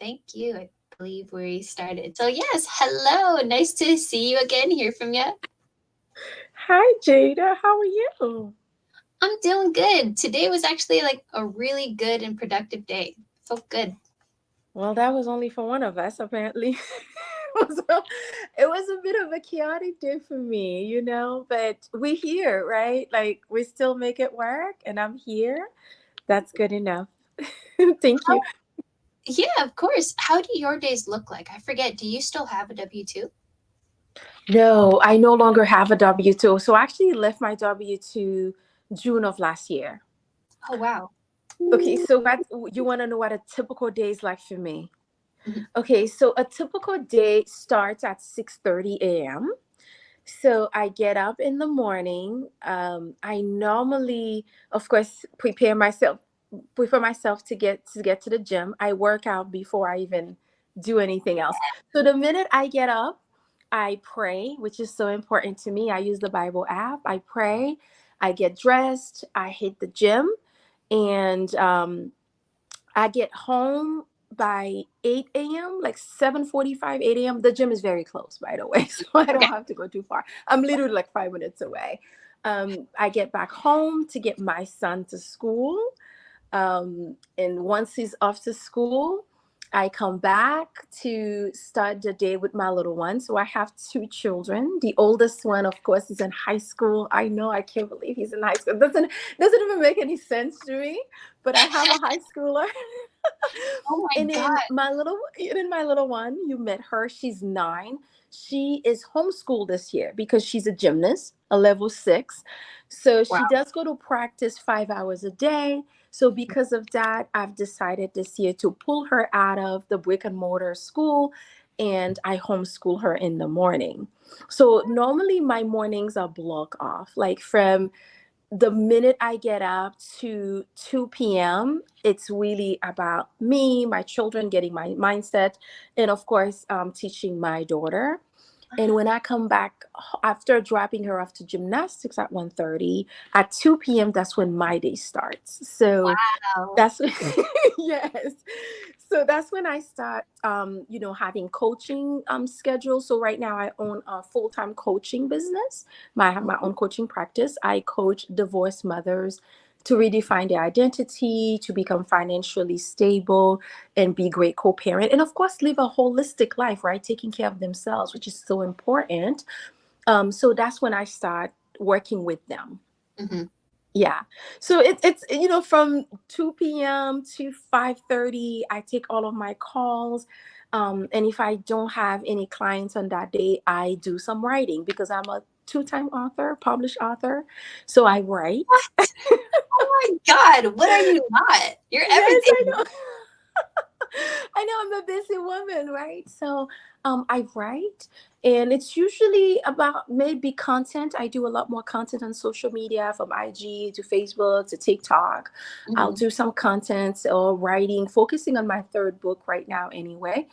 thank you. I believe we started. So yes, hello. Nice to see you again, hear from you. Hi, Jada. How are you? I'm doing good. Today was actually like a really good and productive day. Felt good. Well, that was only for one of us, apparently. It was a bit of a chaotic day for me, but we're here, right? Like, we still make it work, and I'm here. That's good enough. Thank you. How, yeah, of course. How do your days look like? I forget. Do you still have a W-2? No, I no longer have a W-2. So I actually left my W-2 June of last year. Oh, wow. Okay, so you want to know what a typical day is like for me? Mhm. Okay, so a typical day starts at 6:30 a.m. So I get up in the morning. I normally, of course, prepare myself to get to the gym. I work out before I even do anything else. So the minute I get up, I pray, which is so important to me. I use the Bible app. I pray. I get dressed. I hit the gym, and I get home by 8 a.m., like 7:45, 8 a.m. The gym is very close, by the way, so I Okay. don't have to go too far. I'm literally like 5 minutes away. I get back home to get my son to school. And once he's off to school, I come back to start the day with my little one. So I have two children. The oldest one, of course, is in high school. I know, I can't believe he's in high school. Doesn't even make any sense to me. But I have a high schooler. Oh my And then God. my little one, you met her. She's 9. She is homeschooled this year because she's a gymnast, a level 6. So Wow. she does go to practice 5 hours a day. So because of that, I've decided this year to pull her out of the brick and mortar school, and I homeschool her in the morning. So normally my mornings are block off, like from the minute I get up to 2 p.m., it's really about me, my children, getting my mindset, and of course, teaching my daughter. And when I come back after dropping her off to gymnastics at 1:30, at 2 p.m., that's when my day starts. So Wow. that's yes. So that's when I start, having coaching schedules. So right now I own a full-time coaching business. I have my own coaching practice. I coach divorced mothers to redefine their identity, to become financially stable, and be great co-parent, and of course live a holistic life, right? Taking care of themselves, which is so important. So that's when I start working with them. Hmm. Yeah. So it's from 2 p.m. to 5:30, I take all of my calls. And if I don't have any clients on that day, I do some writing because I'm a two-time author, published author. So I write. What? Oh my God. What are you not? You're Yes, I everything. know. I know, I'm a busy woman, right? So I write, and it's usually about maybe content. I do a lot more content on social media, from IG to Facebook to TikTok. I'll Hmm. do some content or writing, focusing on my third book right now anyway.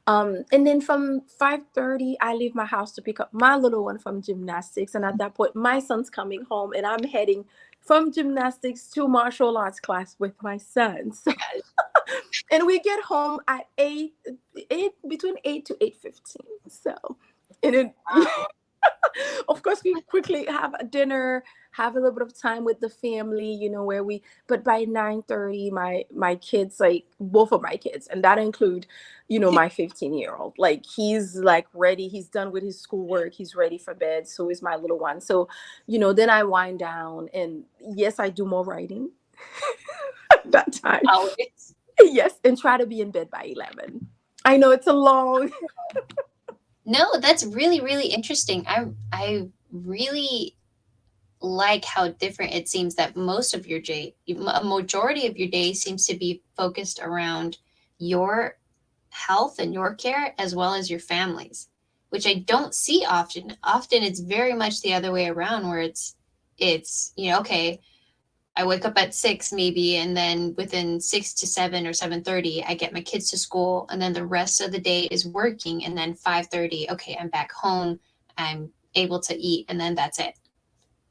And then from 5:30, I leave my house to pick up my little one from gymnastics. And at that point, my son's coming home, and I'm heading from gymnastics to martial arts class with my son. So, and we get home at 8 between 8 to 8:15. So, and then Wow. of course we quickly have a dinner, have a little bit of time with the family, where we but by 9:30, my kids, like both of my kids, and that include, my 15-year-old, like he's like ready, he's done with his schoolwork, he's ready for bed. So is my little one. So, then I wind down, and yes, I do more writing at that time. Always. Yes, and try to be in bed by 11. I know it's a long. No, that's really, really interesting. I really like how different it seems that most of your day, a majority of your day seems to be focused around your health and your care as well as your family's, which I don't see often. Often it's very much the other way around where it's okay, I wake up at 6 maybe, and then within 6 to 7 or 7:30 I get my kids to school, and then the rest of the day is working, and then 5:30 okay, I'm back home, I'm able to eat, and then that's it.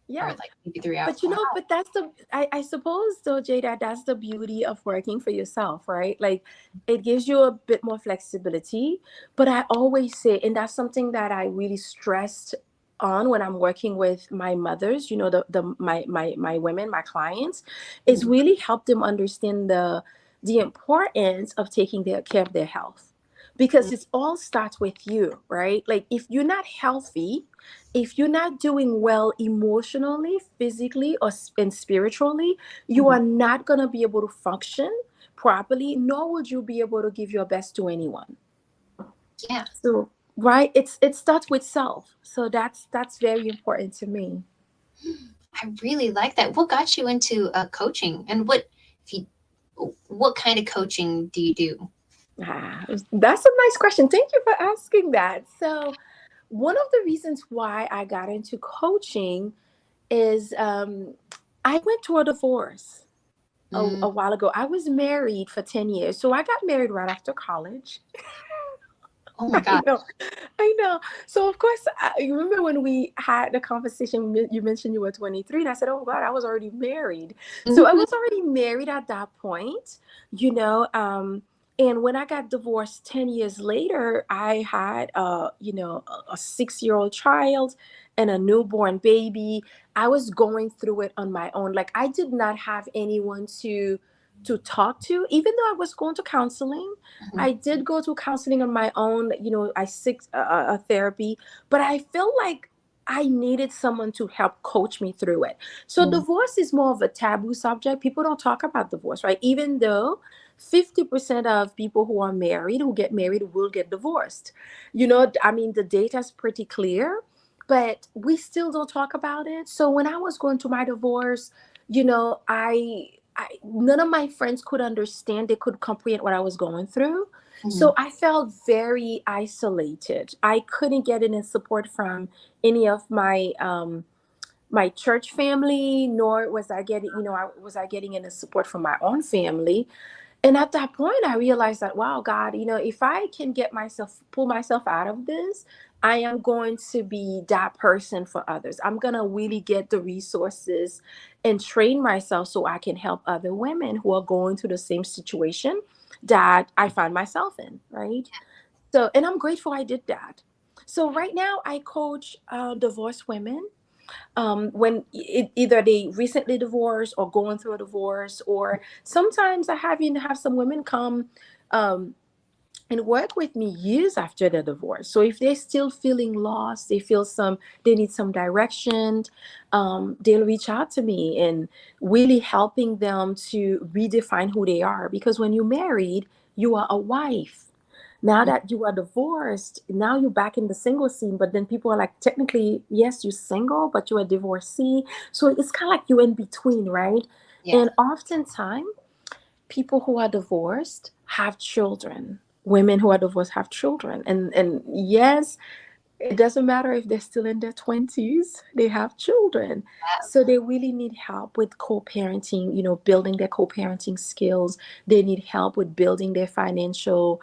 or Yeah. like maybe 3 hours. But you Wow. know, but that's the I suppose though, Jada, that's the beauty of working for yourself, right? Like it gives you a bit more flexibility. But I always say, and that's something that I really stressed on when I'm working with my mothers, my women, my clients, is Mhm. really help them understand the importance of taking care of their health. Because it all starts with you, right? Like if you're not healthy, if you're not doing well emotionally, physically, and spiritually, you Mhm. are not going to be able to function properly, nor would you be able to give your best to anyone. Yeah, So, right, it starts with self. So that's very important to me. I really like that. What got you into coaching, and if you what kind of coaching do you do? That's a nice question. Thank you for asking that. So, one of the reasons why I got into coaching is I went through a divorce Mm, a while ago. I was married for 10 years. So I got married right after college. oh my I God. know. I know. So, of course, you remember when we had the conversation, you mentioned you were 23, and I said, oh, God, I was already married. So I Mhm. was already married at that point, you know. And when I got divorced 10 years later, I had, a 6-year-old child and a newborn baby. I was going through it on my own. Like, I did not have anyone to talk to, even though I was going to counseling. Mhm. I did go to counseling on my own. I seek a therapy, but I feel like I needed someone to help coach me through it. So Mhm. divorce is more of a taboo subject. People don't talk about divorce, right? Even though 50% of people who get married will get divorced. I mean, the data is pretty clear, but we still don't talk about it. So when I was going through my divorce, none of my friends could understand, they could comprehend what I was going through. Mhm. So I felt very isolated. I couldn't get any support from any of my church family, nor was I getting any support from my own family. And at that point, I realized that, wow, God, if I can pull myself out of this, I am going to be that person for others. I'm going to really get the resources and train myself so I can help other women who are going through the same situation that I find myself in, right? So, and I'm grateful I did that. So, right now, I coach divorced women when either they recently divorced or going through a divorce, or sometimes I even have some women come um, and work with me years after the divorce. So if they're still feeling lost, they need some direction, they'll reach out to me and really helping them to redefine who they are. Because when you're married, you are a wife. Now that you are divorced, now you're back in the single scene, but then people are like, technically, yes, you're single, but you're a divorcee. So it's kind of like you're in between, right? Yeah. And oftentimes, people who are divorced have children. Women who are divorced have children. And yes, it doesn't matter if they're still in their 20s, they have children. So they really need help with co-parenting, building their co-parenting skills. They need help with building their financial,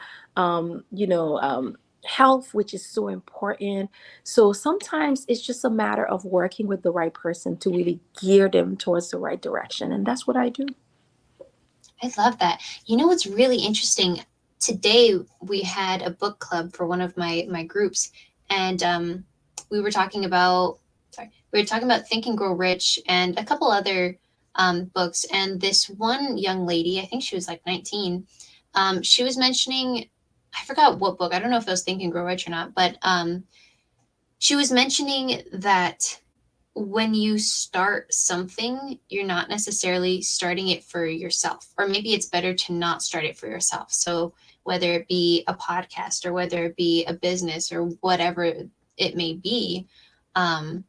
health, which is so important. So sometimes it's just a matter of working with the right person to really gear them towards the right direction. And that's what I do. I love that. You know what's really interesting? Today we had a book club for one of my groups, and we were talking about we were talking about Think and Grow Rich and a couple other books. And this one young lady, I think she was like 19, she was mentioning, I forgot what book. I don't know if it was Think and Grow Rich or not, but she was mentioning that when you start something, you're not necessarily starting it for yourself, or maybe it's better to not start it for yourself. So, whether it be a podcast or whether it be a business or whatever it may be, um,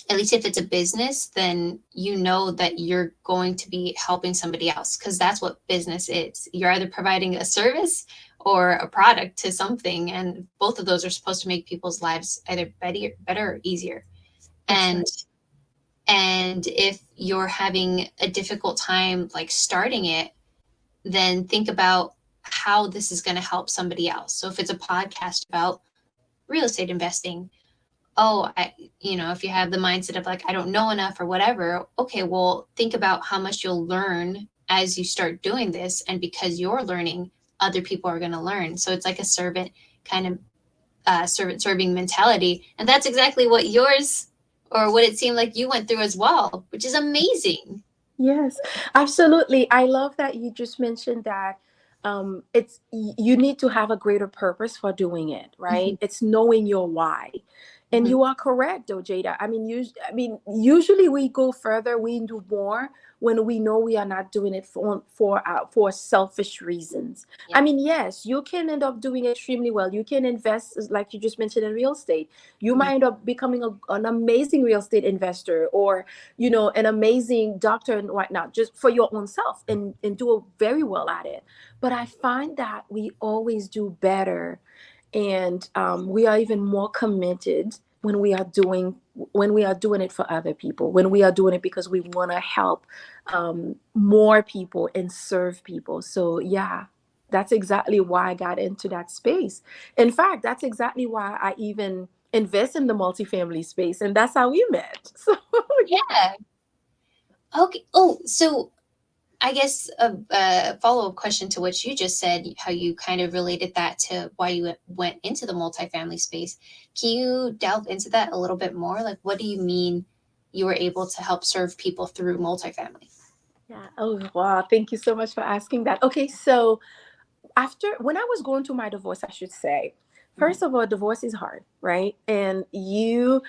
at least if it's a business, then you know that you're going to be helping somebody else, because that's what business is. You're either providing a service or a product to something, and both of those are supposed to make people's lives either better or easier. That's And right. if you're having a difficult time like starting it, then think about how this is going to help somebody else. So if it's a podcast about real estate investing, oh, if you have the mindset of like, I don't know enough or whatever, okay, well, think about how much you'll learn as you start doing this. And because you're learning, other people are going to learn. So it's like a servant kind of servant serving mentality. And that's exactly what yours or what it seemed like you went through as well, which is amazing. Yes, absolutely. I love that you just mentioned that you need to have a greater purpose for doing it, Hmm. right? It's knowing your why. And Hmm. you are correct, though, Jada. Usually we go further, we do more when we know we are not doing it for selfish reasons. Yeah. Yes, you can end up doing extremely well. You can invest, like you just mentioned, in real estate. You Hmm. might end up becoming an amazing real estate investor, or an amazing doctor and whatnot, just for your own self, and do very well at it. But I find that we always do better, and we are even more committed when we are doing it for other people, when we are doing it because we want to help more people and serve people. So yeah, that's exactly why I got into that space. In fact, that's exactly why I even invest in the multifamily space, and that's how we met. So yeah. Yeah. Okay. Oh, so I guess a follow-up question to what you just said, how you kind of related that to why you went into the multifamily space. Can you delve into that a little bit more? Like, what do you mean you were able to help serve people through multifamily? Yeah. Oh, wow. Thank you so much for asking that. Okay. So, when I was going through my divorce, I should say, Mhm. first of all, divorce is hard, right? And you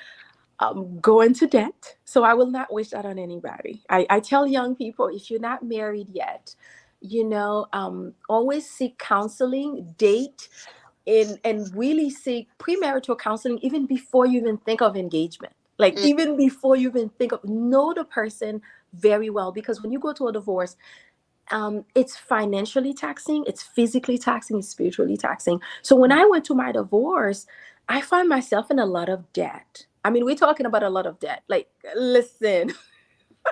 go into debt. So, I will not wish that on anybody. I tell young people, if you're not married yet, always seek counseling, date, and really seek premarital counseling even before you even think of engagement. Like, Mm. even before you even think of, know the person very well, because when you go to a divorce, it's financially taxing, it's physically taxing, it's spiritually taxing. So when I went to my divorce, I found myself in a lot of debt. We're talking about a lot of debt. Like, listen,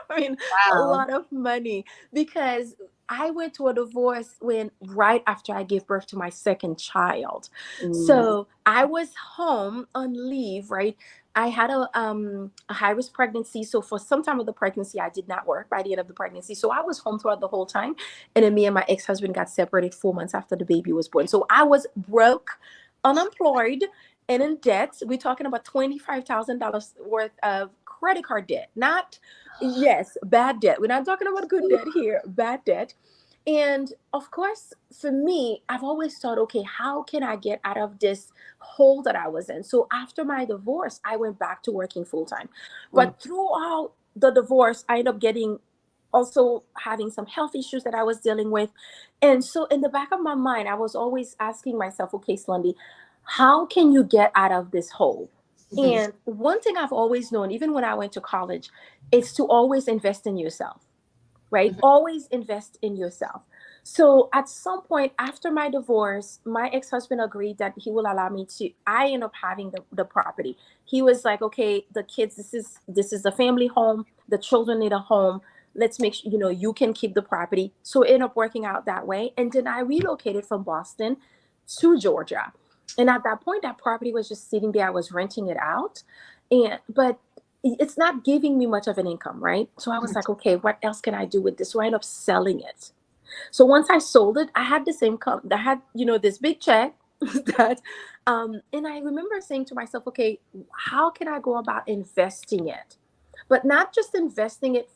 I mean, a Wow. lot of money, because I went to a divorce when right after I gave birth to my second child. Ooh. So I was home on leave, right? I had a high risk pregnancy. So for some time of the pregnancy, I did not work by the end of the pregnancy. So I was home throughout the whole time. And then me and my ex-husband got separated 4 months after the baby was born. So I was broke, unemployed, and in debt. We're talking about $25,000 worth of credit card debt, not, yes, bad debt. We're not talking about good debt here, bad debt. And of course, for me, I've always thought, okay, how can I get out of this hole that I was in? So after my divorce, I went back to working full time. Mm. But throughout the divorce, I ended up getting also having some health issues that I was dealing with. And so in the back of my mind, I was always asking myself, okay, Slendy, how can you get out of this hole? Mhm. And one thing I've always known, even when I went to college, is to always invest in yourself, right? Mhm. Always invest in yourself. So at some point after my divorce, my ex-husband agreed that he will allow me to, I end up having the property. He was like, okay, the kids, this is a family home. The children need a home. Let's make sure, you can keep the property. So it ended up working out that way. And then I relocated from Boston to Georgia. And at that point, that property was just sitting there. I was renting it out. But it's not giving me much of an income, right? So I was like, okay, what else can I do with this? So I ended up selling it. So once I sold it, I had this income. I had, this big check that, and I remember saying to myself, okay, how can I go about investing it? But not just investing it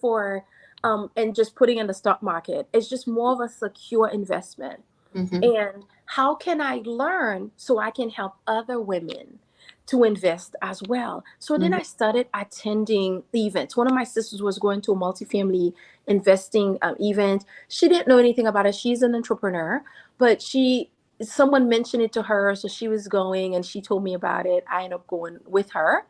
and just putting in the stock market. It's just more of a secure investment. Mhm. And how can I learn so I can help other women to invest as well? So then Mhm. I started attending events. One of my sisters was going to a multifamily investing event. She didn't know anything about it. She's an entrepreneur, but someone mentioned it to her, so she was going and she told me about it. I ended up going with her.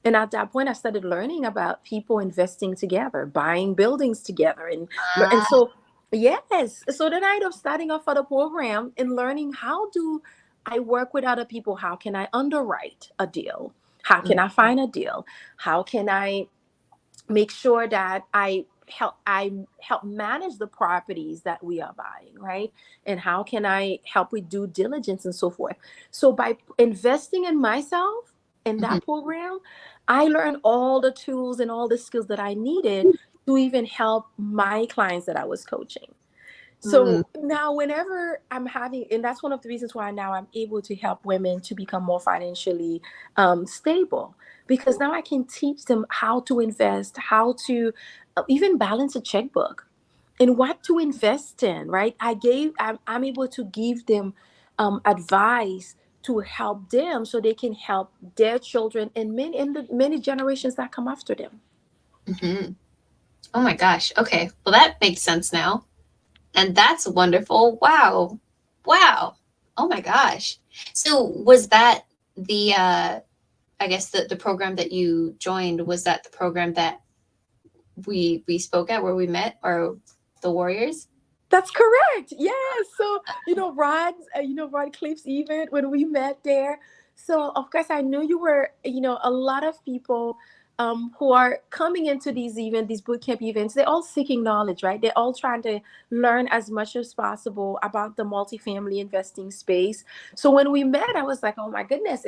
And at that point, I started learning about people investing together, buying buildings together, and Ah. so yes. So then I ended up starting off for the program and learning, how do I work with other people? How can I underwrite a deal? How Mm. can I find a deal? How can I make sure that I help manage the properties that we are buying, right? And how can I help with due diligence and so forth? So by investing in myself in Mhm. that program, I learned all the tools and all the skills that I needed to even help my clients that I was coaching. Mm, So now, whenever I'm having, and that's one of the reasons why now I'm able to help women to become more financially stable, because now I can teach them how to invest, how to even balance a checkbook, and what to invest in. Right? I'm able to give them advice to help them, so they can help their children and many generations that come after them. mhm. Oh my gosh. Okay. Well, that makes sense now. And that's wonderful. Wow. Wow. Oh my gosh. So was that the I guess the program that you joined, was that the program that we spoke at where we met, or the Warriors? That's correct. Yes. So, Rod Cliff's event when we met there. So, of course, I knew you were, a lot of people who are coming into these events, these boot camp events, they're all seeking knowledge, right? They're all trying to learn as much as possible about the multifamily investing space. So, when we met, I was like, oh my goodness,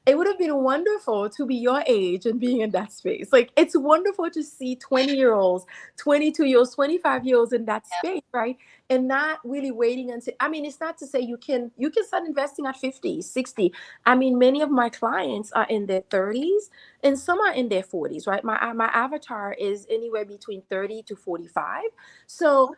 it would have been wonderful to be your age and being in that space. Like, it's wonderful to see 20-year-olds, 22-year-olds, 25-year-olds in that space, right? And not really waiting until, I mean, it's not to say you can start investing at 50, 60. I mean, many of my clients are in their 30s and some are in their 40s, right? My avatar is anywhere between 30 to 45. So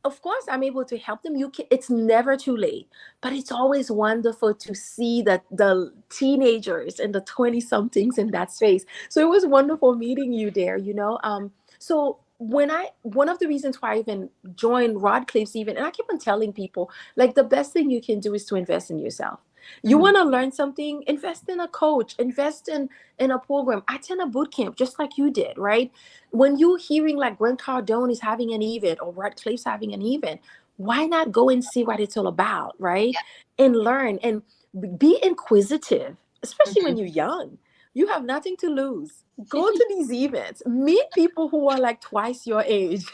of course I'm able to help them. It's never too late, but it's always wonderful to see that the teenagers and the 20 somethings in that space. So it was wonderful meeting you there, so when I one of the reasons why I even joined Rodcliffe's even, and I keep on telling people, like, the best thing you can do is to invest in yourself. You Mhm. want to learn something, invest in a coach, invest in a program, attend a boot camp just like you did, right? When you hearing like Grant Cardone is having an event or Red Cliff's having an event, why not go and see what it's all about, right? Yeah. And learn and be inquisitive, especially when Mhm. you're young. You have nothing to lose. Go to these events, meet people who are like twice your age.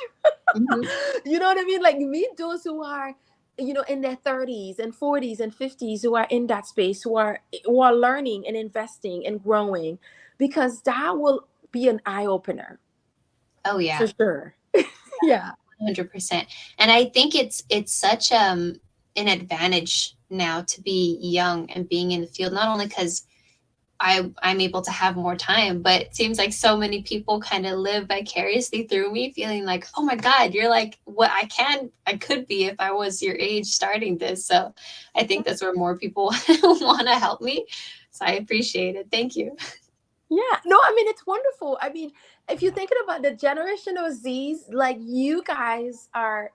Mhm. You know what I mean? Like, meet those who are, in their 30s and 40s and 50s, who are in that space, who are learning and investing and growing, because that will be an eye opener Oh for yeah. sure. Yeah. 100%. And I think it's such an advantage now to be young and being in the field, not only because I'm able to have more time, but it seems like so many people kind of live vicariously through me, feeling like, oh my God, you're like what I could be if I was your age starting this. So I think that's where more people want to help me. So I appreciate it. Thank you. Yeah, no, I mean, it's wonderful. I mean, if you're thinking about the generation of Z's, like, you guys are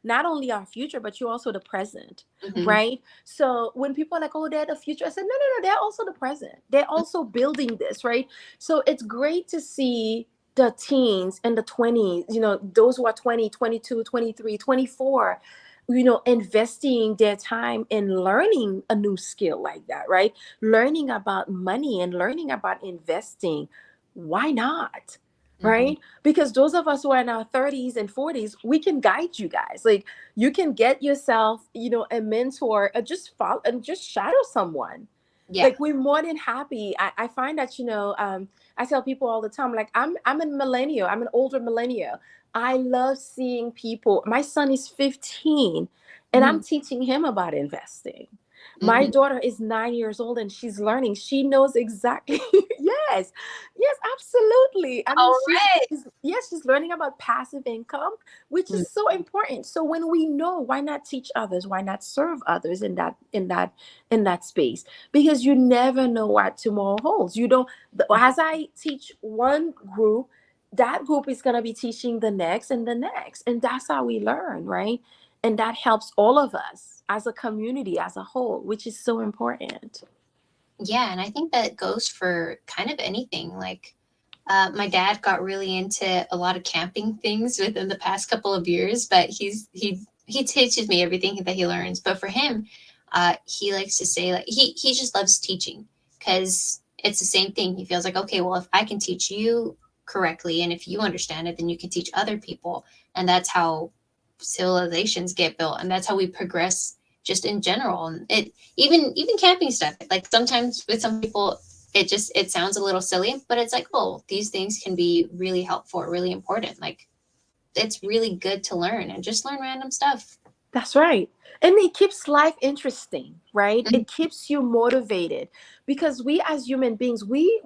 not only our future, but you're also the present, Hmm. right? So when people are like, "Oh, they're the future," I said, "No, no, no, they're also the present. They're also building this, right?" So it's great to see the teens and the 20s, those who are 20, 22, 23, 24, investing their time in learning a new skill like that, right? Learning about money and learning about investing. Why not? Hmm. Right? Because those of us who are in our 30s and 40s, we can guide you guys. Like, you can get yourself, a mentor, just follow and just shadow someone. Yeah. Like, we're more than happy. I find that, I tell people all the time, like, I'm a millennial, I'm an older millennial. I love seeing people. My son is 15 and I'm Hmm. teaching him about investing. My Hmm. daughter is 9 years old and she's learning. She knows exactly. Yes, yes, absolutely. I mean, All right. she's learning about passive income, which is so important. So when we know, why not teach others? Why not serve others in that space? Because you never know what tomorrow holds. You don't. As I teach one group, that group is going to be teaching the next and the next, and that's how we learn, right? And that helps all of us as a community as a whole, which is so important. Yeah, and I think that goes for kind of anything. Like, my dad got really into a lot of camping things within the past couple of years, but he teaches me everything that he learns. But for him, he likes to say, like, he just loves teaching, because it's the same thing. He feels like, okay, well, if I can teach you correctly, and if you understand it, then you can teach other people, and that's how civilizations get built, and that's how we progress just in general. And it even camping stuff. Like, sometimes with some people, it sounds a little silly, but it's like, oh, these things can be really helpful, really important. Like it's really good to learn and just learn random stuff. That's right. And it keeps life interesting, right? Mhm, It keeps you motivated because we as human beings, we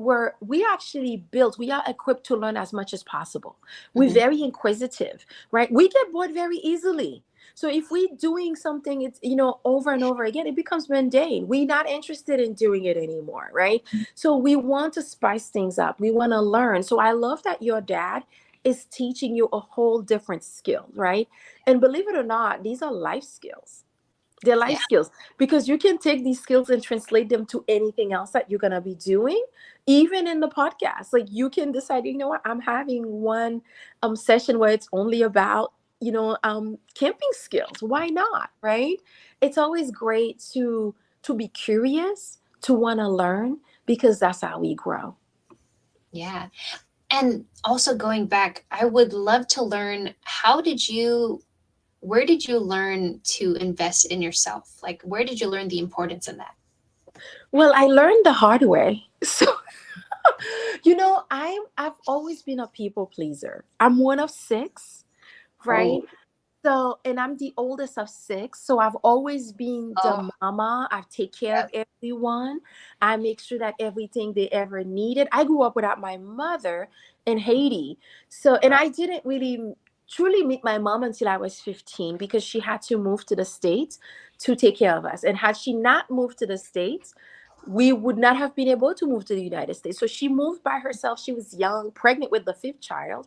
actually built, we are equipped to learn as much as possible. We're mhm. very inquisitive, right? We get bored very easily. So if we're doing something, it's over and over again, it becomes mundane. We're not interested in doing it anymore, right? So we want to spice things up. We want to learn. So I love that your dad is teaching you a whole different skill, right? And believe it or not, these are life skills. They're Yeah. life skills because you can take these skills and translate them to anything else that you're going to be doing, even in the podcast. Like you can decide, you know what, I'm having one session where it's only about, camping skills. Why not? Right? It's always great to be curious, to want to learn because that's how we grow. Yeah. And also going back, I would love to learn, where did you learn to invest in yourself? Like, where did you learn the importance in that? Well, I learned the hard way. So I've always been a people pleaser. I'm one of six, right? Oh, So, and I'm the oldest of six. So I've always been oh, the mama. I take care yeah, of everyone. I make sure that everything they ever needed. I grew up without my mother in Haiti. So, and I didn't really truly meet my mom until I was 15 because she had to move to the States to take care of us. And had she not moved to the States, we would not have been able to move to the United States. So she moved by herself. She was young, pregnant with the fifth child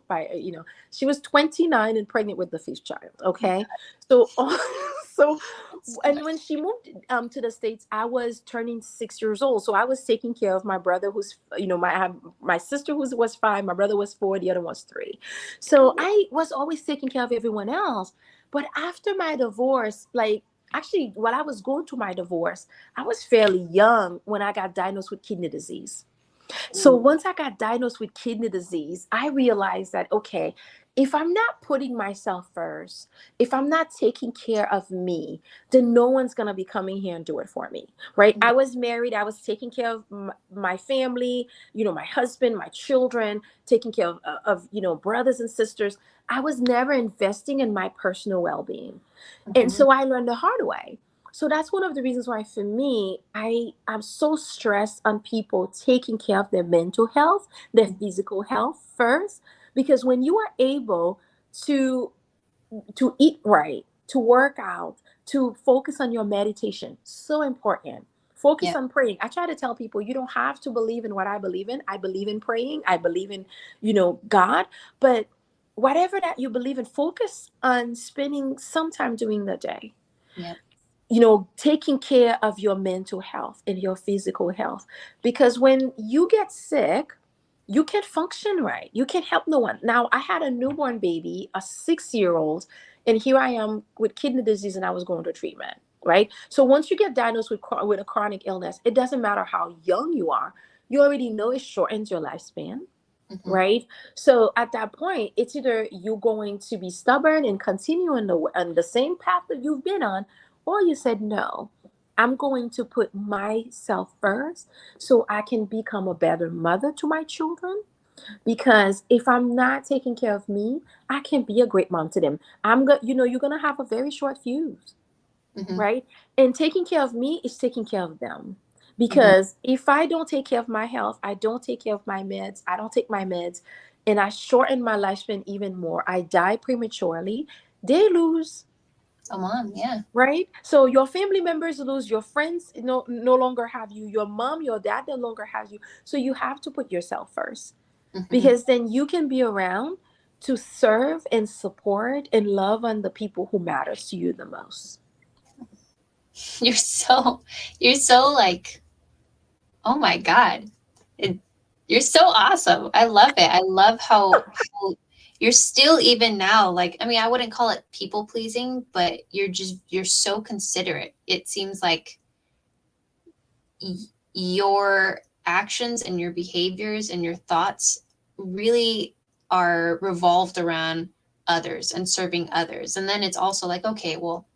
she was 29 and pregnant with the fifth child. Okay. So, so, that's so and much. when she moved to the States, I was turning 6 years old. So I was taking care of my brother, my sister who was 5, my brother was 4, the other was 3. So I was always taking care of everyone else. But after my divorce, like actually, while I was going through my divorce, I was fairly young when I got diagnosed with kidney disease. So Ooh, once I got diagnosed with kidney disease, I realized that, okay, if I'm not putting myself first, if I'm not taking care of me, then no one's going to be coming here and do it for me, right? I was married. I was taking care of my family, my husband, my children, taking care of brothers and sisters. I was never investing in my personal well-being. And mhm, so I learned the hard way. So that's one of the reasons why for me, I'm so stressed on people taking care of their mental health, their physical health first. Because when you are able to eat right, to work out, to focus on your meditation, so important. Focus yeah, on praying. I try to tell people you don't have to believe in what I believe in. I believe in praying. I believe in, God. But whatever that you believe in, focus on spending some time during the day, yeah, taking care of your mental health and your physical health. Because when you get sick, you can't function right. You can't help no one. Now, I had a newborn baby, a 6-year old, and here I am with kidney disease and I was going to treatment, right? So once you get diagnosed with a chronic illness, it doesn't matter how young you are, you already know it shortens your lifespan, mhm, right? So at that point, it's either you're going to be stubborn and continue on the same path that you've been on, or you said, no, I'm going to put myself first so I can become a better mother to my children. Because if I'm not taking care of me, I can't be a great mom to them. You're gonna have a very short fuse, mhm, right? And taking care of me is taking care of them. mhm. Because if I don't take care of my health, I don't take care of my meds, I don't take my meds, and I shorten my lifespan even more, I die prematurely, they lose, Oh, mom, yeah. right? So your family members lose, your friends no longer have you, your mom, your dad no longer has you. So you have to put yourself first Mhm. because then you can be around to serve and support and love on the people who matters to you the most. You're so, you're so like, oh my God. It, you're so awesome. I love it. I love how you're still even now, like, I mean, I wouldn't call it people pleasing, but you're so considerate. It seems like your actions and your behaviors and your thoughts really are revolved around others and serving others. And then it's also like, okay, well,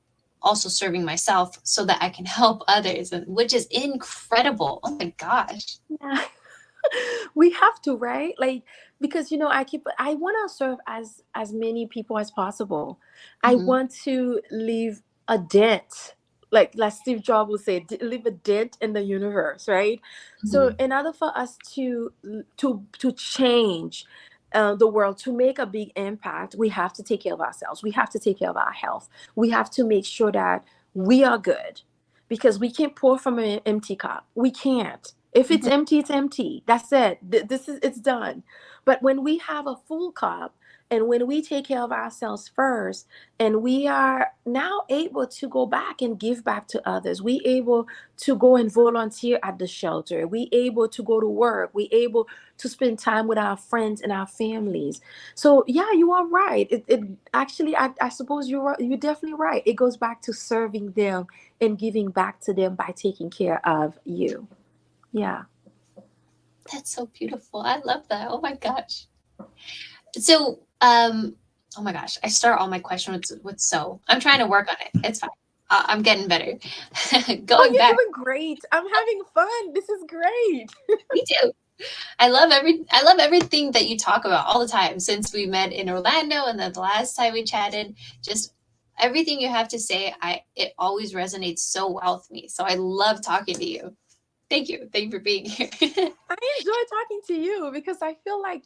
also serving myself so that I can help others, and which is incredible. Oh my gosh. Yeah. We have to, right? Like, because I want to serve as many people as possible. I Hmm. want to leave a dent, like Steve Jobs would say, leave a dent in the universe, right? So Hmm. in order for us to change the world, to make a big impact, we have to take care of ourselves. We have to take care of our health. We have to make sure that we are good, because we can't pour from an empty cup. We can't. If it's Hmm. empty, it's empty. That's it. This is it's done. But when we have a full cup, and when we take care of ourselves first, and we are now able to go back and give back to others, we able to go and volunteer at the shelter, we able to go to work, we able to spend time with our friends and our families. So yeah, you are right. It actually, I suppose you're definitely right. It goes back to serving them and giving back to them by taking care of you. Yeah. That's so beautiful. I love that. Oh my gosh. So, oh my gosh, I start all my questions with so. I'm trying to work on it. It's fine. I'm getting better. Oh, Going you're back, doing great. I'm having fun. This is great. me too. I love everything that you talk about all the time since we met in Orlando and then the last time we chatted. Just everything you have to say, it always resonates so well with me. So I love talking to you. Thank you. Thank you for being here. I enjoy talking to you because I feel like,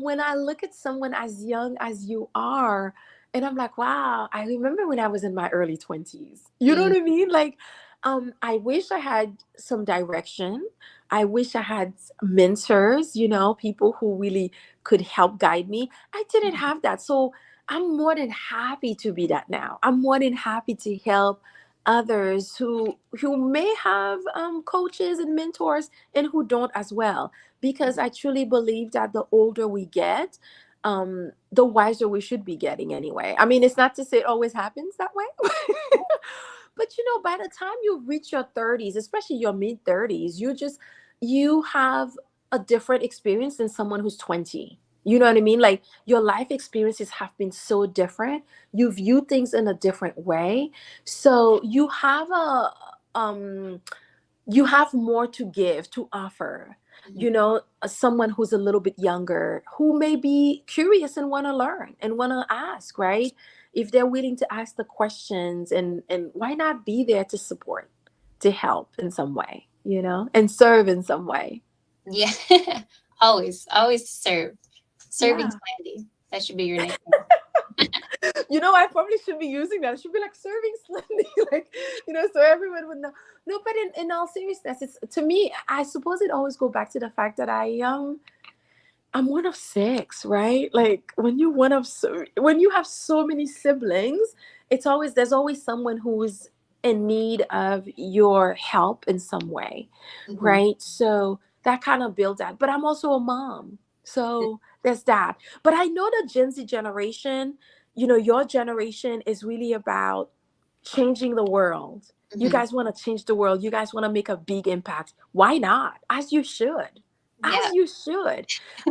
when I look at someone as young as you are, and I'm like, wow, I remember when I was in my early 20s. You know Mm, what I mean? Like, I wish I had some direction. I wish I had mentors, people who really could help guide me. I didn't have that. So I'm more than happy to be that now. I'm more than happy to help others who may have coaches and mentors and who don't as well, because I truly believe that the older we get, the wiser we should be getting anyway. I mean, it's not to say it always happens that way, but by the time you reach your 30s, especially your mid 30s, you have a different experience than someone who's 20. You know what I mean? Like, your life experiences have been so different. You view things in a different way. So you have more to give, to offer, mhm. someone who's a little bit younger, who may be curious and want to learn and want to ask, right? If they're willing to ask the questions, and why not be there to support, to help in some way, and serve in some way. Yeah. Always serve. Serving Yeah. Slandy. That should be your nickname. I probably should be using that. I should be like serving Slendy, like, so everyone would know. No, but in all seriousness, it's, to me, I suppose it always go back to the fact that I'm one of six, right? Like, when you have so many siblings, there's always someone who's in need of your help in some way, Hmm. right? So that kind of builds that. But I'm also a mom, so there's that. But I know the Gen Z generation, your generation is really about changing the world. You Hmm. guys want to change the world. You guys want to make a big impact. Why not? As you should. Yeah. As you should.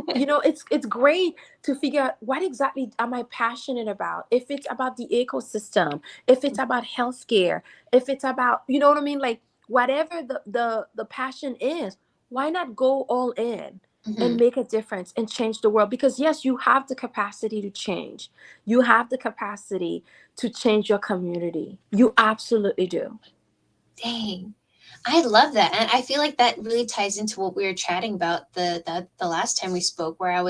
It's great to figure out what exactly am I passionate about. If it's about the ecosystem, if it's about healthcare, if it's about, you know what I mean, like, whatever the passion is, why not go all in and Hmm. make a difference and change the world? Because yes, you have the capacity to change. You have the capacity to change your community. You absolutely do. Dang. I love that. And I feel like that really ties into what we were chatting about the last time we spoke, where I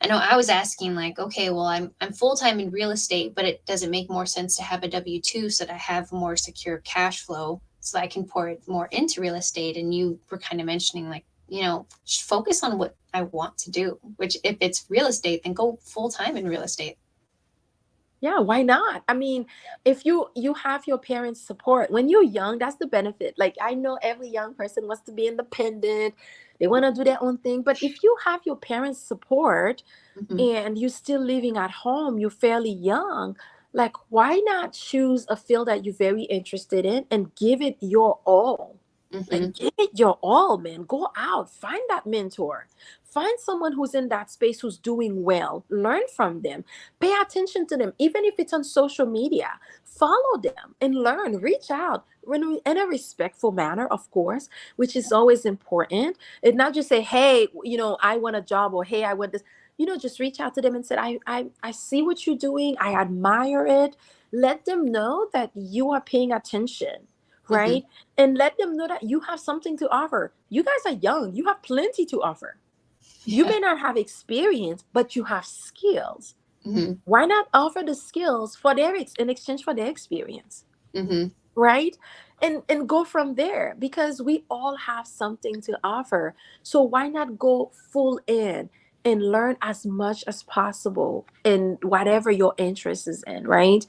know I was asking like, okay, well, I'm full time in real estate, but it doesn't make more sense to have a W-2 so that I have more secure cash flow so that I can pour it more into real estate. And you were kind of mentioning like, just focus on what I want to do, which if it's real estate, then go full time in real estate. Yeah, why not? I mean, if you have your parents' support when you're young, that's the benefit. Like, I know every young person wants to be independent. They want to do their own thing, but if you have your parents' support Hmm. and you're still living at home, you're fairly young, like, why not choose a field that you're very interested in and give it your all? Hmm. Like, give it your all, man. Go out, find that mentor, find someone who's in that space who's doing well, learn from them, pay attention to them, even if it's on social media. follow them and learn, reach out in a respectful manner, of course, which is always important. And not just say, hey, I want a job, or hey, I want this. Just reach out to them and say, I see what you're doing. I admire it. Let them know that you are paying attention, Mm-hmm. right? And let them know that you have something to offer. You guys are young. You have plenty to offer. You Yeah. may not have experience, but you have skills. Mm-hmm. Why not offer the skills for in exchange for their experience, Mm-hmm. right? And go from there, because we all have something to offer. So why not go full in and learn as much as possible in whatever your interest is in, right?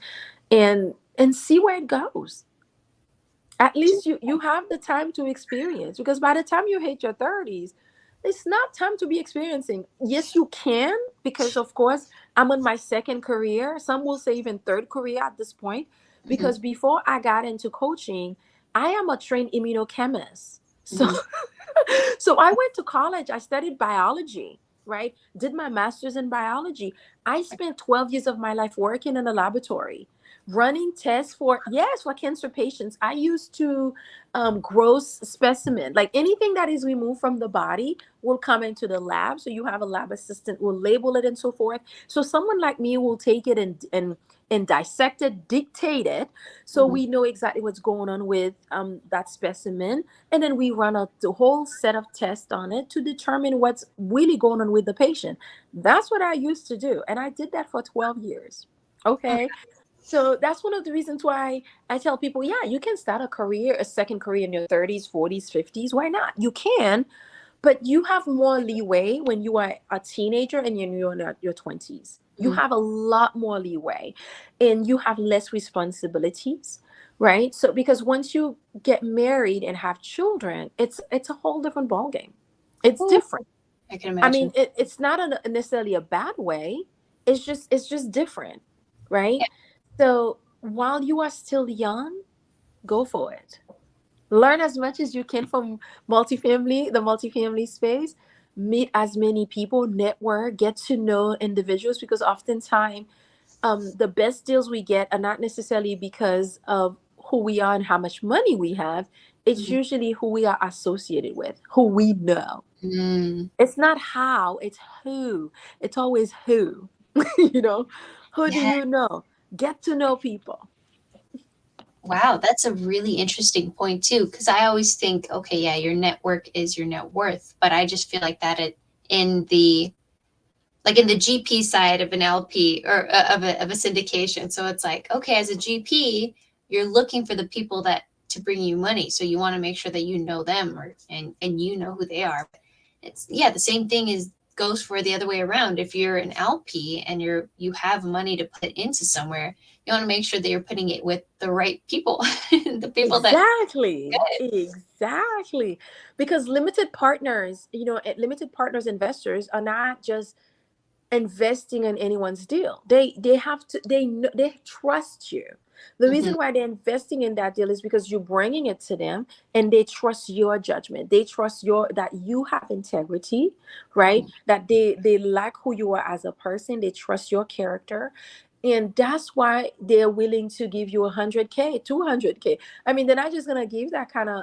And see where it goes. At least you have the time to experience, because by the time you hit your 30s, it's not time to be experiencing. Yes, you can, because of course I'm on my second career, some will say even third career at this point, Mm-hmm. because before I got into coaching, I am a trained immunochemist. So Mm-hmm. so I went to college, I studied biology, right? Did my master's in biology. I spent 12 years of my life working in a laboratory, running tests for, yes, for cancer patients. I used to grow specimen, like anything that is removed from the body will come into the lab. So you have a lab assistant, will label it and so forth. So someone like me will take it and dissect it, dictate it, so Mm-hmm. we know exactly what's going on with that specimen, and then we run the whole set of tests on it to determine what's really going on with the patient. That's what I used to do, and I did that for 12 years. Okay. So that's one of the reasons why I tell people, yeah, you can start a second career in your 30s, 40s, 50s. Why not? You can, but you have more leeway when you are a teenager and you're in your 20s. You Mm-hmm. have a lot more leeway and you have less responsibilities, right? So because once you get married and have children, it's a whole different ballgame. It's Ooh, different. I can I mean, imagine. it's not necessarily a bad way. It's just different, right? Yeah. So while you are still young, go for it. Learn as much as you can from the multifamily space. Meet as many people, network, get to know individuals, because oftentimes the best deals we get are not necessarily because of who we are and how much money we have. It's Mm-hmm. usually who we are associated with, who we know. Mm. It's not how, it's who. It's always who. you know, who do Yeah. you know? Get to know people. Wow, that's a really interesting point too. Because I always think, okay, yeah, your network is your net worth, but I just feel like that in the like in the GP side of an LP or of a syndication. So it's like, okay, as a GP, you're looking for the people that to bring you money. So you want to make sure that you know them and you know who they are. It's yeah, the same thing is goes for the other way around. If you're an LP and you have money to put into somewhere, you want to make sure that you're putting it with the right people, the people that Exactly. good. Exactly. Because limited partners investors are not just investing in anyone's deal. They have to they trust you. The Hmm. reason why they're investing in that deal is because you're bringing it to them, and they trust your judgment. They trust your that you have integrity, right? That they like who you are as a person. They trust your character. And that's why they're willing to give you 100K, 200K. I mean, they're not just gonna give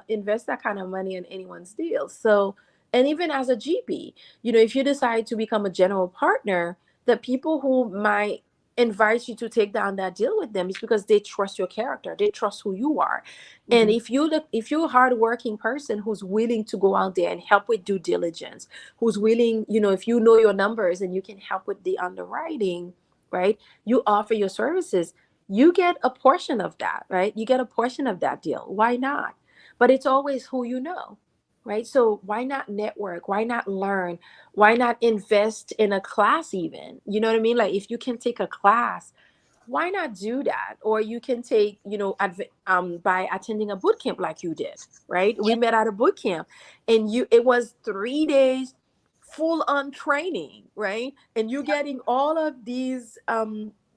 invest that kind of money in anyone's deal. So, and even as a GP, if you decide to become a general partner, the people who might invite you to take down that deal with them is because they trust your character, they trust who you are. And Hmm. if you're a hardworking person who's willing to go out there and help with due diligence, who's willing, if you know your numbers and you can help with the underwriting, right? You offer your services, you get a portion of that, right? You get a portion of that deal. Why not? But it's always who you know, right? So why not network? Why not learn? Why not invest in a class even? You know what I mean? Like if you can take a class, why not do that? Or you can take, by attending a boot camp like you did, right? We Yep. met at a boot camp, and it was 3 days full on training, right? And you're getting all of these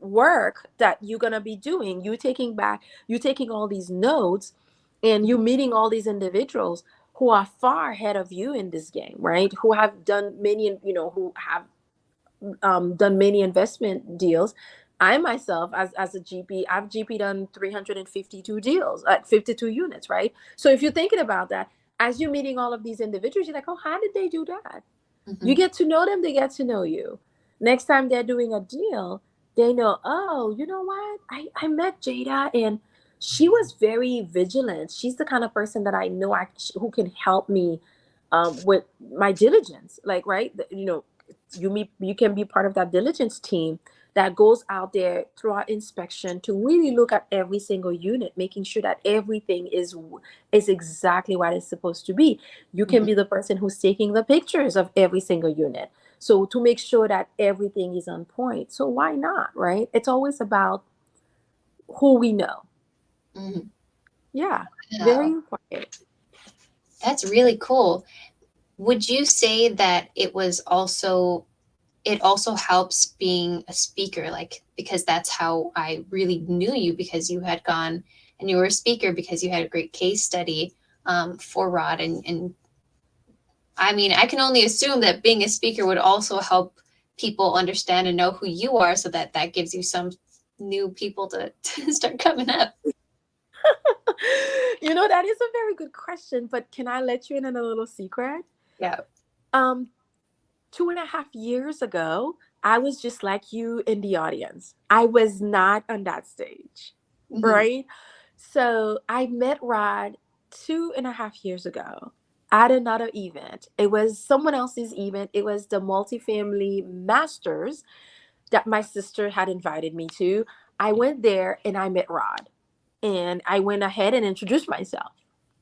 work that you're gonna be doing. You taking all these notes, and you meeting all these individuals who are far ahead of you in this game, right? Who have done many, who have done many investment deals. I myself, as a GP, I've GP done 352 deals at 52 units, right? So if you're thinking about that, as you're meeting all of these individuals, you're like, oh, how did they do that? You Hmm. get to know them, they get to know you. Next time they're doing a deal, they know, oh, you know what? I met Jada and she was very vigilant. She's the kind of person that I know who can help me with my diligence. Like, right? You can be part of that diligence team that goes out there throughout inspection to really look at every single unit, making sure that everything is exactly what it's supposed to be. You can Hmm. be the person who's taking the pictures of every single unit. So to make sure that everything is on point. So why not, right? It's always about who we know. Hmm. Yeah, very Wow, important. that's really cool. Would you say that it also helps being a speaker, like, because that's how I really knew you, because you had gone and you were a speaker because you had a great case study for Rod, and I mean, I can only assume that being a speaker would also help people understand and know who you are, so that that gives you some new people to, to start coming up. That is a very good question, but can I let you in on a little secret? Yeah. Um, 2.5 years ago, I was just like you in the audience. I was not on that stage, Hmm. right? So I met Rod 2.5 years ago at another event. It was someone else's event. It was the multifamily masters that my sister had invited me to. I went there and I met Rod. And I went ahead and introduced myself.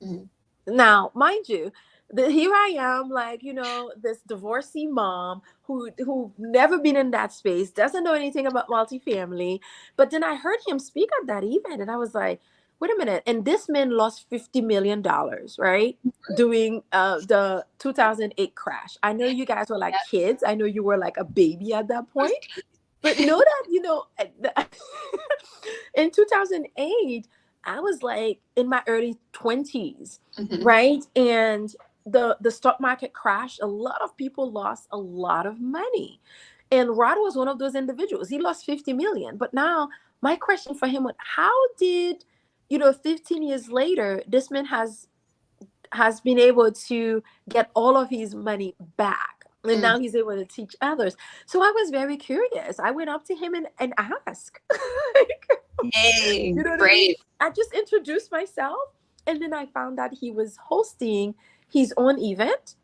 Hmm. Now, mind you, here I am, like, this divorcee mom who never been in that space, doesn't know anything about multifamily. But then I heard him speak at that event, and I was like, wait a minute. And this man lost $50 million, right? Doing the 2008 crash. I know you guys were like kids. I know you were like a baby at that point. But know that, in 2008, I was like in my early 20s, Hmm. right? And the stock market crashed. A lot of people lost a lot of money. And Rod was one of those individuals. He lost 50 million. But now my question for him was, how did, 15 years later, this man has been able to get all of his money back. And Mm. now he's able to teach others. So I was very curious. I went up to him and asked. Like, Hey, you know what I mean? brave. I just introduced myself. And then I found out he was hosting his own event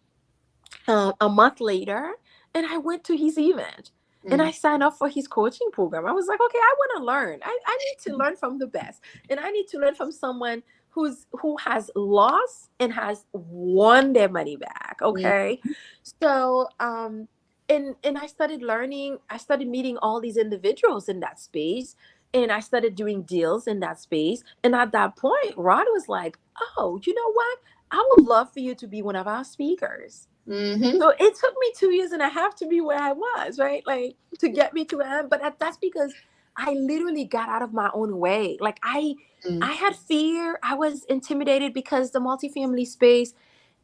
a month later, and I went to his event and I Mm. signed up for his coaching program. I was like, okay, I want to learn. I need to learn from the best, and I need to learn from someone who has lost and has won their money back. Mm. Okay, so and I started learning. I started meeting all these individuals in that space. And I started doing deals in that space. And at that point, Rod was like, oh, you know what? I would love for you to be one of our speakers. Hmm. So it took me 2 years and a half to be where I was, right? Like to get me to where I am. But that's because I literally got out of my own way. Like Mm. I had fear. I was intimidated because the multifamily space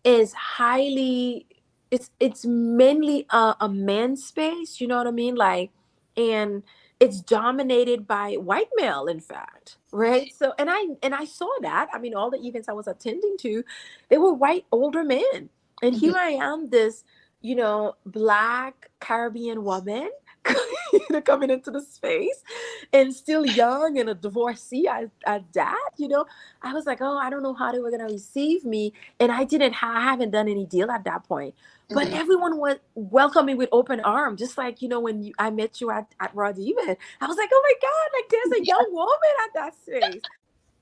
is highly it's mainly a men's space, you know what I mean? Like, and it's dominated by white male, in fact, right? So and I saw that. I mean, all the events I was attending to, they were white older men. And Hmm. here I am, this, black Caribbean woman, coming into the space and still young and a divorcee at that, I was like, oh, I don't know how they were gonna receive me. And I haven't done any deal at that point. But Hmm. everyone was welcoming with open arms, just like, when I met you at Rod Even. I was like, oh my God, like there's a young woman at that space.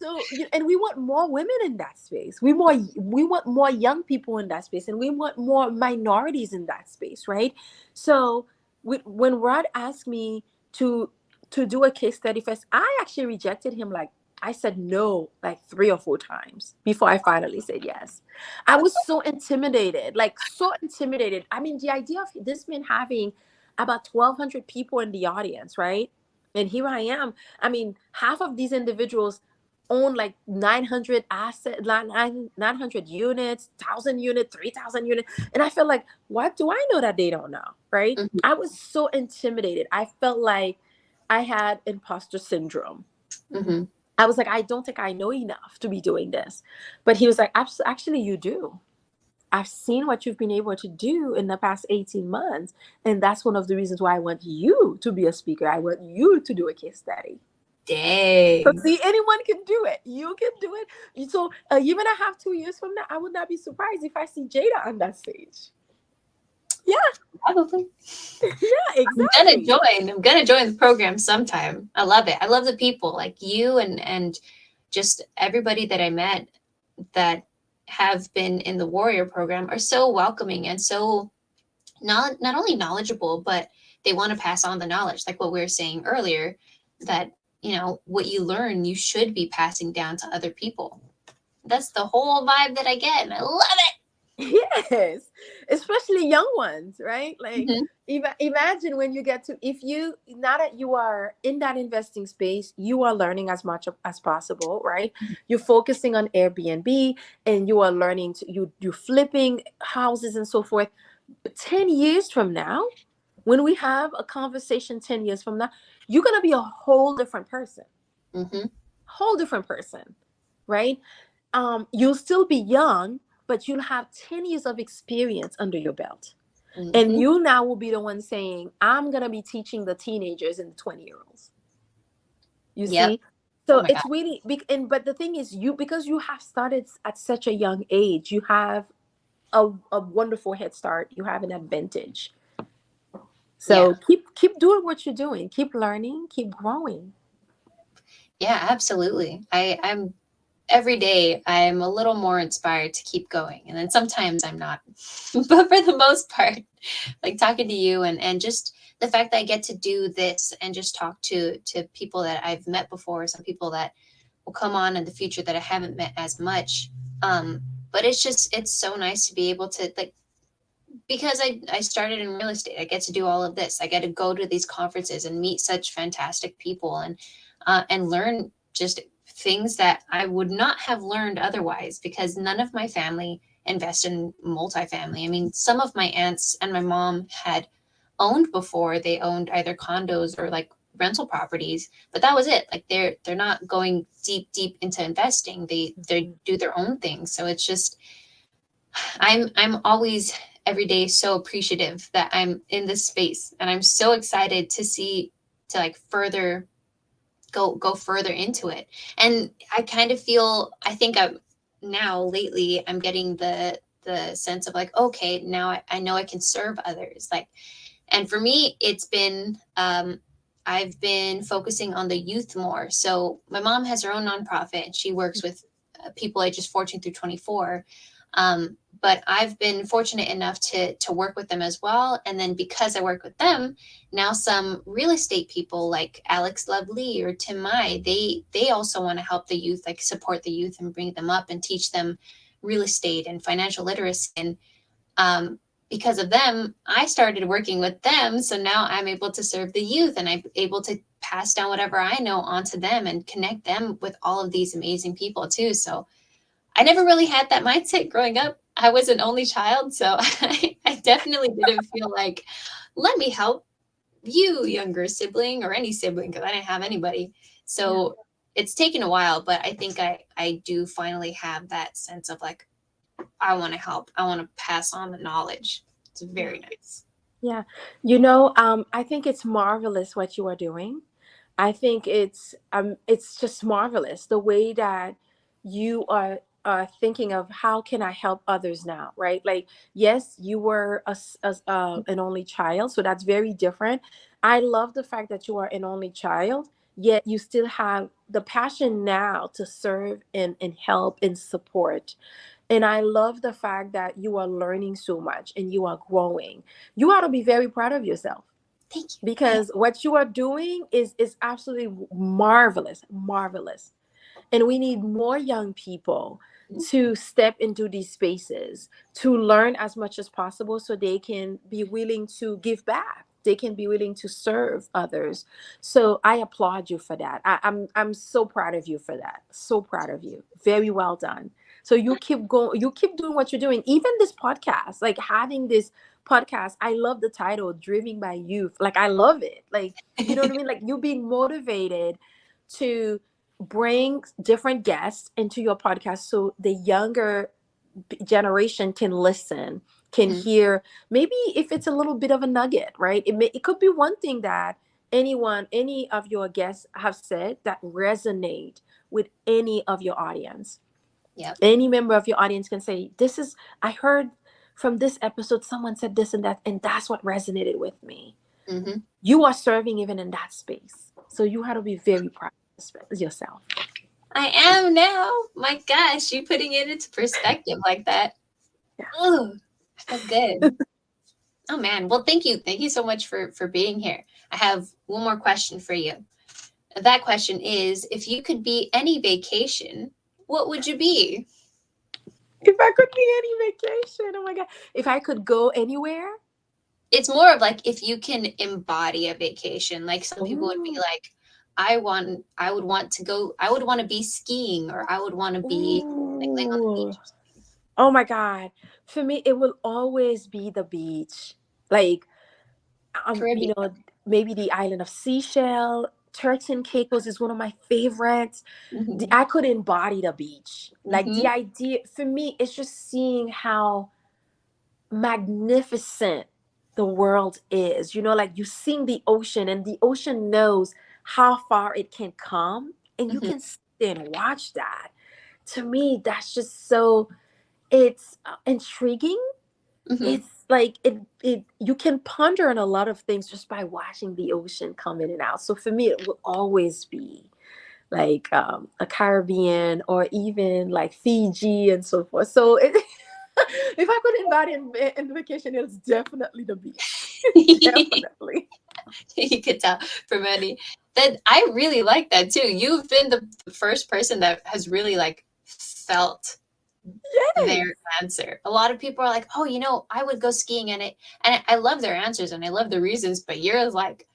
So, and we want more women in that space. We want more young people in that space, and we want more minorities in that space, right? So, when Rod asked me to do a case study first, I actually rejected him. Like, I said no like 3 or 4 times before I finally said yes. I was so intimidated, like so intimidated. I mean, the idea of this man having about 1,200 people in the audience, right? And here I am. I mean, half of these individuals own like 900 asset, 900 units, 1,000 units, 3,000 units. And I felt like, what do I know that they don't know? Right. Hmm. I was so intimidated. I felt like I had imposter syndrome. Hmm. I was like, I don't think I know enough to be doing this. But he was like, actually, you do. I've seen what you've been able to do in the past 18 months. And that's one of the reasons why I want you to be a speaker. I want you to do a case study. So Dang. see, anyone can do it. You can do it. So a year and a half, 2 years from now, I would not be surprised if I see Jada on that stage. Yeah, Probably. yeah, I'm gonna exactly. join. I'm gonna join the program sometime. I love it. I love the people like you and just everybody that I met that have been in the warrior program are so welcoming and so not only knowledgeable, but they want to pass on the knowledge, like what we were saying earlier, that what you learn you should be passing down to other people. That's the whole vibe that I get, and I love Yes, especially young ones, right? Like, it. imagine when you get to, if you, now that you are in that investing space, you are learning as much as possible, right? You're focusing on Airbnb and you are learning to, you're flipping houses and so forth. But 10 years from now, when we have a conversation 10 years from now, you're going to be a whole different person, Hmm. whole different person, right? You'll still be young, but you'll have 10 years of experience under your belt. And Hmm. you now will be the one saying, I'm going to be teaching the teenagers and the 20-year-olds. You Yep. see? Oh So my god. it's really big. And, but the thing is, because you have started at such a young age, you have a wonderful head start. You have an advantage. Yeah. So keep doing what you're doing. Keep learning, keep growing. Yeah, absolutely. I'm every day I'm a little more inspired to keep going. And then sometimes I'm not. But for the most part, like talking to you and just the fact that I get to do this and just talk to people that I've met before, some people that will come on in the future that I haven't met as much. Um, but it's so nice to be able to like because I started in real estate. I get to do all of this. I get to go to these conferences and meet such fantastic people and learn just things that I would not have learned otherwise because none of my family invest in multifamily. I mean, some of my aunts and my mom had owned before. They owned either condos or like rental properties, but that was it. Like they're not going deep into investing. They Mhm. do their own thing. So it's just I'm always every day so appreciative that I'm in this space and I'm so excited to see to like further go further into it. And I kind of feel I think I'm now lately I'm getting the sense of like okay, now I know I can serve others. Like and for me it's been I've been focusing on the youth more. So my mom has her own nonprofit and she works with people ages 14 through 24. But I've been fortunate enough to work with them as well. And then because I work with them, now some real estate people like Alex Lovely or Tim Mai, they also want to help the youth, like support the youth and bring them up and teach them real estate and financial literacy. And um, because of them, I started working with them. So now I'm able to serve the youth and I'm able to pass down whatever I know onto them and connect them with all of these amazing people too. So I never really had that mindset growing up. I was an only child. So I definitely didn't feel like, let me help you, younger sibling, or any sibling, because I didn't have anybody. Yeah. So it's taken a while, but I think I do finally have that sense of like, I want to help. I want to pass on the knowledge. It's Yeah. very nice. Yeah. I think it's marvelous what you are doing. I think it's just marvelous the way that you are thinking of how can I help others now, right? Like, yes, you were an only child, so that's very different. I love the fact that you are an only child, yet you still have the passion now to serve and help and support. And I love the fact that you are learning so much and you are growing. You ought to be very proud of yourself Thank you. because what you are doing is absolutely marvelous, marvelous. And we need more young people to step into these spaces to learn as much as possible so they can be willing to give back. They can be willing to serve others. So I applaud you for that. I'm so proud of you for that. So proud of you. Very well done. So you keep going, you keep doing what you're doing. Even this podcast, like having this podcast, I love the title, Driven by Youth. Like, I love it. Like, you know what I mean? Like, you being motivated to bring different guests into your podcast so the younger generation can listen, can Mhm. hear, maybe if it's a little bit of a nugget, right? It could be one thing that any of your guests have said that resonate with any of your audience. Yep. Any member of your audience can say, this is, I heard from this episode someone said this and that's what resonated with me. Hmm. You are serving even in that space, so you have to be very proud of yourself. I am now. My gosh, you putting it into perspective like that. Yeah. Oh, I feel good. Oh man. Well, thank you. Thank you so much for being here. I have one more question for you. That question is, if you could be any vacation, what would you be? If I could be any vacation, oh my god, if I could go anywhere. It's more of like if you can embody a vacation. Like some people would be Ooh, like, I would want to go, I would want to be skiing, or I would want to be like laying on the ooh. beach or something. Oh my God. For me, it will always be the beach. Like, Caribbean. maybe the island of Seychelles, Turks and Caicos is one of my favorites. Hmm. I could embody the beach. Like, the Hmm. idea for me is just seeing how magnificent the world is. Like, you seeing the ocean, and the ocean knows how far it can come, and you Hmm. can sit there and watch that. To me, that's just so, it's intriguing. Hmm. It's like it you can ponder on a lot of things just by watching the ocean come in and out. So for me, it will always be like a Caribbean, or even like Fiji and so forth. So if I could invite in vacation, it's definitely the beach. Definitely. You could tell from Eddie that I really like that too. You've been the first person that has really like felt their Yes. answer. A lot of people are like, "Oh, I would go skiing," and I love their answers and I love the reasons. But you're like,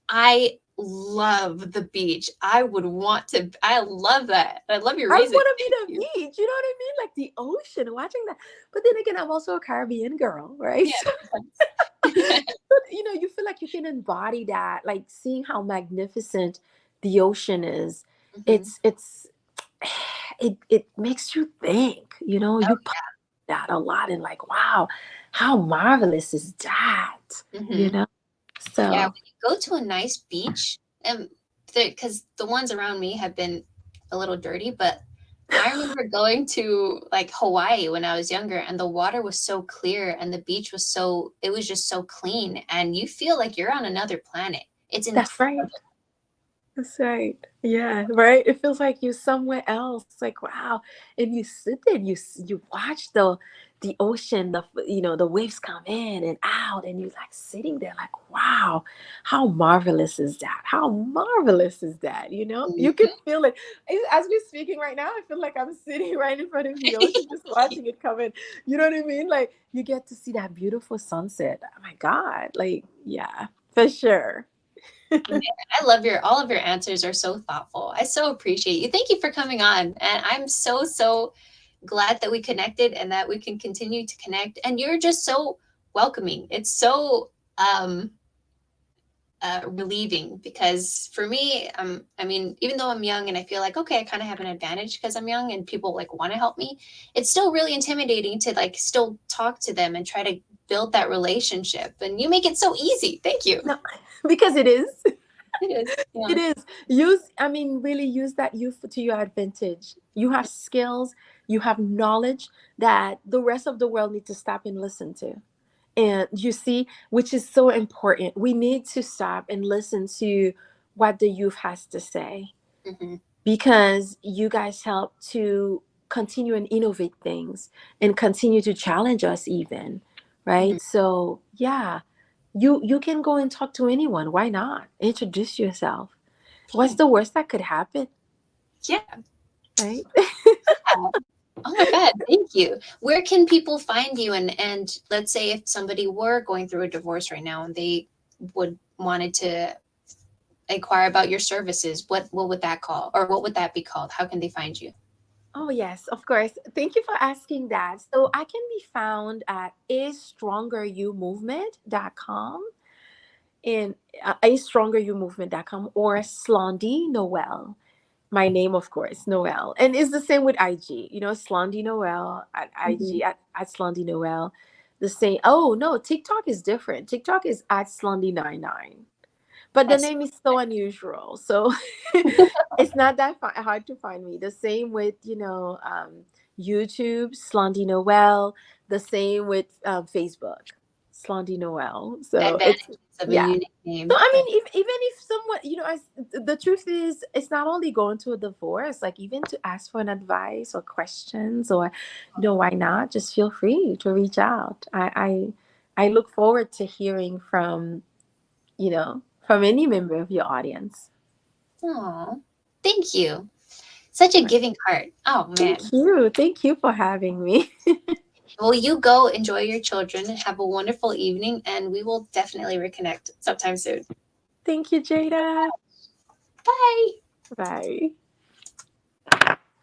I love the beach. I would want to. I love that. I love your I reason. want to be Thank the you. beach. You know what I mean? Like the ocean, watching that. But then again, I'm also a Caribbean girl, right? Yeah. But you feel like you can embody that, like seeing how magnificent the ocean is. Hmm. It's it makes you think. You Oh, put that a lot, and like, wow, how marvelous is that? yeah. You Hmm. know. Yeah. So When you go to a nice beach, and because the ones around me have been a little dirty, but I remember going to like Hawaii when I was younger, and the water was so clear and the beach was it was just so clean, and you feel like you're on another planet. It's that's incredible. right. That's right. Yeah, right. It feels like you're somewhere else. It's like, wow, and you sit there, and you watch the ocean, the waves come in and out, and you're like sitting there, like, wow, how marvelous is that? How marvelous is that? You can Mhm. feel it. As we're speaking right now, I feel like I'm sitting right in front of the ocean, just watching it come in. You know what I mean? Like, you get to see that beautiful sunset. Oh my God! Like, yeah, for sure. Man, I love all of your answers are so thoughtful. I so appreciate you. Thank you for coming on. And I'm so glad that we connected and that we can continue to connect. And you're just so welcoming. It's so relieving because for me, I mean, even though I'm young and I feel like, okay, I kind of have an advantage because I'm young and people like want to help me, it's still really intimidating to like still talk to them and try to build that relationship. And you make it so easy. Thank you. No, because it is. It is. It Yeah. is. Really use that youth to your advantage. You have skills, you have knowledge that the rest of the world need to stop and listen to. And you see, which is so important. We need to stop and listen to what the youth has to say, Hmm. because you guys help to continue and innovate things and continue to challenge us even, Hmm. right? So, yeah, you can go and talk to anyone. Why not? Introduce yourself. What's Yeah. the worst that could happen, Yeah. right? Oh my God, thank you. Where can people find you? And let's say if somebody were going through a divorce right now and they would wanted to inquire about your services, what would that call or what would that be called? How can they find you? Oh, yes, of course. Thank you for asking that. So I can be found at astrongeryoumovement.com in astrongeryoumovement.com or Slandy Noel. My name, of course, Noel. And it's the same with IG, Slandy Noel at Mhm. IG at Slandy Noel. The same. Oh, no, TikTok is different. TikTok is at Slandy99. But the That's name is so unusual. So it's not that hard to find me. The same with, YouTube, Slandy Noel. The same with Facebook, Slandy Noel. the So it's, advantages of a yeah. unique So name. I That mean, even if someone, the truth is, it's not only going to a divorce. Like even to ask for an advice or questions, or why not? Just feel free to reach out. I look forward to hearing from any member of your audience. oh, thank you. Such a giving heart. Oh Thank man. you. Thank you for having me. Well, you go enjoy your children. Have a wonderful evening, and we will definitely reconnect sometime soon. Thank you, Jada. Bye. Bye.